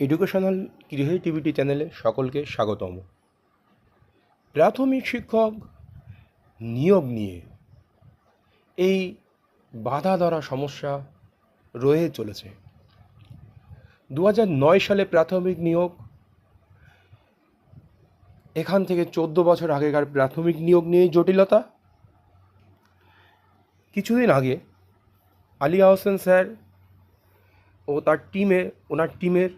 Educational creativity চ্যানেলে সকলকে স্বাগতম। প্রাথমিক শিক্ষক নিয়োগ নিয়ে এই বাধা ধরা সমস্যা রয়ে চলেছে। 2009 সালে প্রাথমিক নিয়োগ, এখান থেকে 14 বছর আগেকার প্রাথমিক নিয়োগ নিয়েই জটিলতা। কিছুদিন আগে আলিয়া হোসেন স্যার ও ওনার টিমের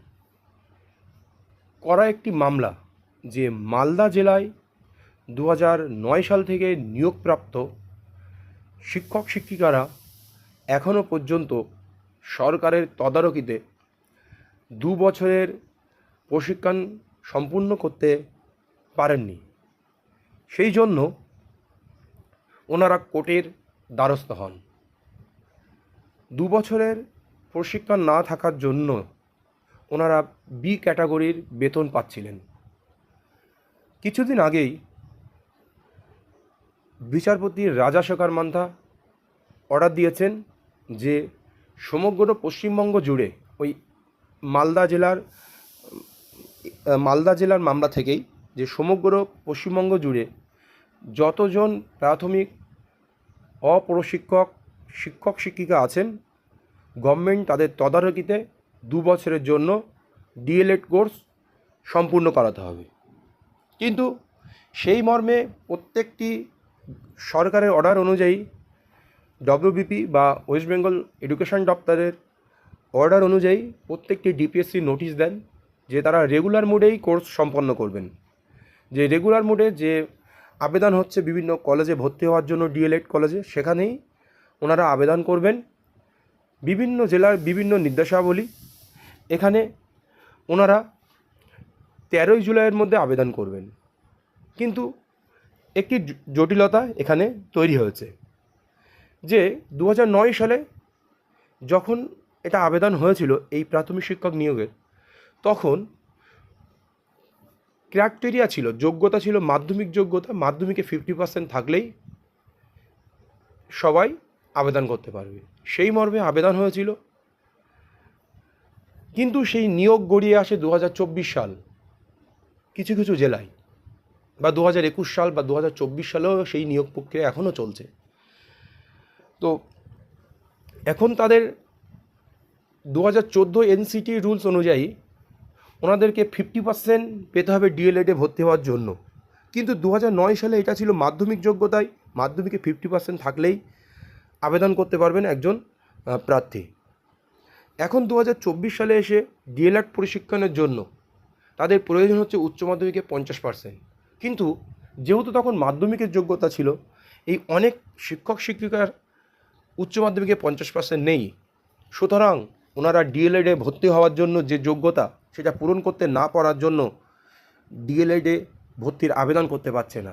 করা একটি মামলা, যে মালদা জেলায় 2009 সাল থেকে নিয়োগপ্রাপ্ত শিক্ষক শিক্ষিকারা এখনও পর্যন্ত সরকারের তদারকিতে 2 বছরের প্রশিক্ষণ সম্পূর্ণ করতে পারেননি। সেই জন্য ওনারা কোর্টের দ্বারস্থ হন। 2 বছরের প্রশিক্ষণ না থাকার জন্য ওনারা বি ক্যাটাগরির বেতন পাচ্ছিলেন। কিছুদিন আগেই বিচারপতি রাজাশেখর মান্থা অর্ডার দিয়েছেন যে সমগ্র পশ্চিমবঙ্গ জুড়ে ওই মালদা জেলার মামলা থেকেই যে সমগ্র পশ্চিমবঙ্গ জুড়ে যতজন প্রাথমিক অপ্রশিক্ষক শিক্ষক শিক্ষিকা আছেন, গভর্নমেন্ট তাদের তদারকিতে 2 বছরের জন্য ডিএলএড কোর্স সম্পূর্ণ করাতে হবে। কিন্তু সেই মর্মে প্রত্যেকটি সরকারের অর্ডার অনুযায়ী ডব্লিউবিপি বা ওয়েস্ট বেঙ্গল এডুকেশন দপ্তরের অর্ডার অনুযায়ী প্রত্যেকটি ডিপিএসসি নোটিশ দেন যে তারা রেগুলার মোডেই কোর্স সম্পন্ন করবেন। যে রেগুলার মোডে যে আবেদন হচ্ছে বিভিন্ন কলেজে ভর্তি হওয়ার জন্য, ডিএলএড কলেজে, সেখানেই ওনারা আবেদন করবেন। বিভিন্ন জেলার বিভিন্ন নির্দেশাবলী, এখানে ওনারা 13 জুলাইয়ের মধ্যে আবেদন করবেন। কিন্তু একটি জটিলতা এখানে তৈরি হয়েছে যে 2009 সালে যখন এটা আবেদন হয়েছিল এই প্রাথমিক শিক্ষক নিয়োগের, তখন ক্রাইটেরিয়া ছিল, যোগ্যতা ছিল মাধ্যমিক যোগ্যতা। মাধ্যমিকে 50% থাকলেই সবাই আবেদন করতে পারবে, সেই মর্মে আবেদন হয়েছিল। কিন্তু সেই নিয়োগ গড়িয়ে আসে 2024 সাল কিছু কিছু জেলায়, বা 2021 সাল বা 2024 সালেও সেই নিয়োগ প্রক্রিয়া এখনও চলছে। তো এখন তাদের 2014 এনসিটি রুলস অনুযায়ী ওনাদেরকে 50% পেতে হবে ডিএলএডে ভর্তি হওয়ার জন্য। কিন্তু 2009 সালে এটা ছিল মাধ্যমিক যোগ্যতায়, মাধ্যমিকে 50% থাকলেই আবেদন করতে পারবেন একজন প্রার্থী। এখন 2024 সালে এসে ডিএলএড প্রশিক্ষণের জন্য তাদের প্রয়োজন হচ্ছে উচ্চ মাধ্যমিকে 50%। কিন্তু যেহেতু তখন মাধ্যমিকের যোগ্যতা ছিল, এই অনেক শিক্ষক শিক্ষিকার উচ্চ মাধ্যমিকে 50% নেই, সুতরাং ওনারা ডিএলএডে ভর্তি হওয়ার জন্য যে যোগ্যতা সেটা পূরণ করতে না পারার জন্য ডিএলএডে ভর্তির আবেদন করতে পারছে না।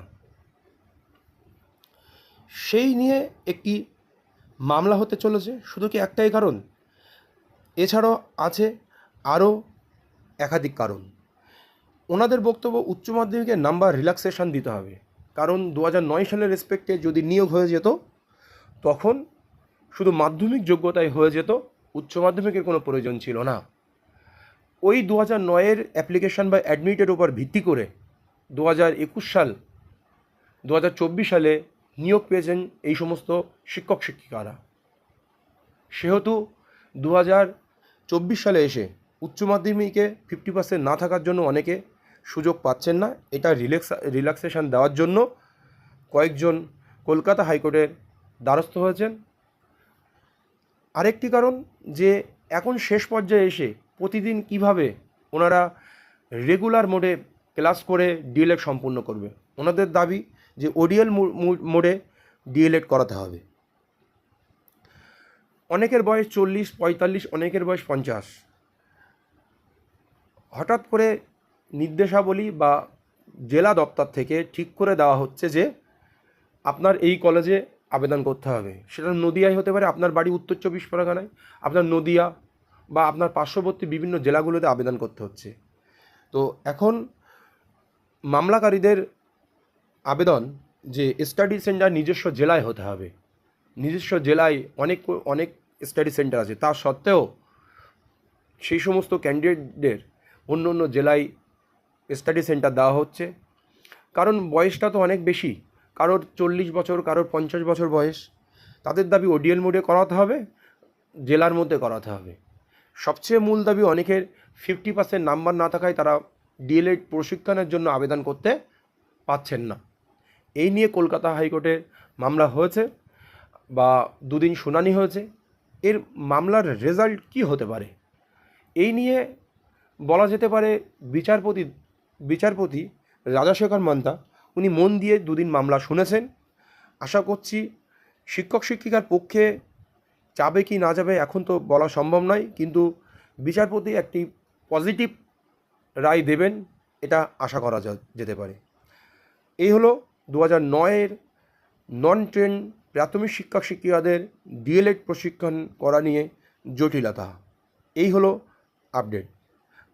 সেই নিয়ে একটি মামলা হতে চলেছে। শুধু কি একটাই কারণ? এছাড়াও আছে আরও একাধিক কারণ। ওনাদের বক্তব্য, উচ্চ মাধ্যমিকের নাম্বার রিল্যাক্সেশন দিতে হবে, কারণ 2009 সালের রেসপেক্টে যদি নিয়োগ হয়ে যেত তখন শুধু মাধ্যমিক যোগ্যতায় হয়ে যেত, উচ্চ মাধ্যমিকের কোনো প্রয়োজন ছিল না। ওই 2009-এর অ্যাপ্লিকেশন বা অ্যাডমিটের উপর ভিত্তি করে 2021 সাল 2024 সালে নিয়োগ পেয়েছেন এই সমস্ত শিক্ষক শিক্ষিকারা। সেহেতু 2024 সালে এসে উচ্চ মাধ্যমিকে 50% না থাকার জন্য অনেকে সুযোগ পাচ্ছেন না। এটা রিল্যাক্সেশন দেওয়ার জন্য কয়েকজন কলকাতা হাইকোর্টের দ্বারস্থ হয়েছেন। আরেকটি কারণ, যে এখন শেষ পর্যায়ে এসে প্রতিদিন কিভাবে ওনারা রেগুলার মোডে ক্লাস করে ডিএলএড সম্পূর্ণ করবে। ওনাদের দাবি যে ওডিএল মোডে ডিএলএড করাতে হবে। অনেকের বয়স 40-45, অনেকের বয়স 50। হঠাৎ করে নির্দেশাবলী বা জেলা দপ্তর থেকে ঠিক করে দেওয়া হচ্ছে যে আপনার এই কলেজে আবেদন করতে হবে। সেটা নদিয়ায় হতে পারে, আপনার বাড়ি উত্তর 24 পরগনায়, আপনার নদিয়া বা আপনার পার্শ্ববর্তী বিভিন্ন জেলাগুলোতে আবেদন করতে হচ্ছে। তো এখন মামলাকারীদের আবেদন যে স্টাডি সেন্টার নিজস্ব জেলায় হতে হবে। নিজস্ব জেলায় অনেক স্টাডি সেন্টার আছে, তা সত্ত্বেও সেই সমস্ত ক্যান্ডিডেটদের অন্য অন্য জেলায় স্টাডি সেন্টার দেওয়া হচ্ছে। কারণ বয়সটা তো অনেক বেশি, কারোর 40 বছর, কারোর 50 বছর বয়স। তাদের দাবি ওডিএল মোডে করাতে হবে, জেলার মধ্যে করাতে হবে। সবচেয়ে মূল দাবি অনেকের 50% নাম্বার না থাকায় তারা ডিএলএড প্রশিক্ষণের জন্য আবেদন করতে পাচ্ছেন না। এই নিয়ে কলকাতা হাইকোর্টের মামলা হয়েছে বা দুদিন শুনানি হয়েছে। এর মামলার রেজাল্ট কী হতে পারে এই নিয়ে বলা যেতে পারে বিচারপতি রাজাশেখর মান্তা উনি মন দিয়ে দুদিন মামলা শুনেছেন। আশা করছি শিক্ষক শিক্ষিকার পক্ষে যাবে কি না যাবে এখন তো বলা সম্ভব নয়, কিন্তু বিচারপতি একটি পজিটিভ রায় দেবেন এটা আশা করা যেতে পারে। এই হলো 2009-এর নন ট্রেন প্রাথমিক শিক্ষক শিক্ষিকাদের ডিএলএড প্রশিক্ষণ করা নিয়ে জটিলতা। এই হলো আপডেট।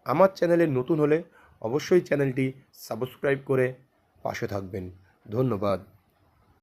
আমার চ্যানেলে নতুন হলে অবশ্যই চ্যানেলটি সাবস্ক্রাইব করে পাশে থাকবেন। ধন্যবাদ।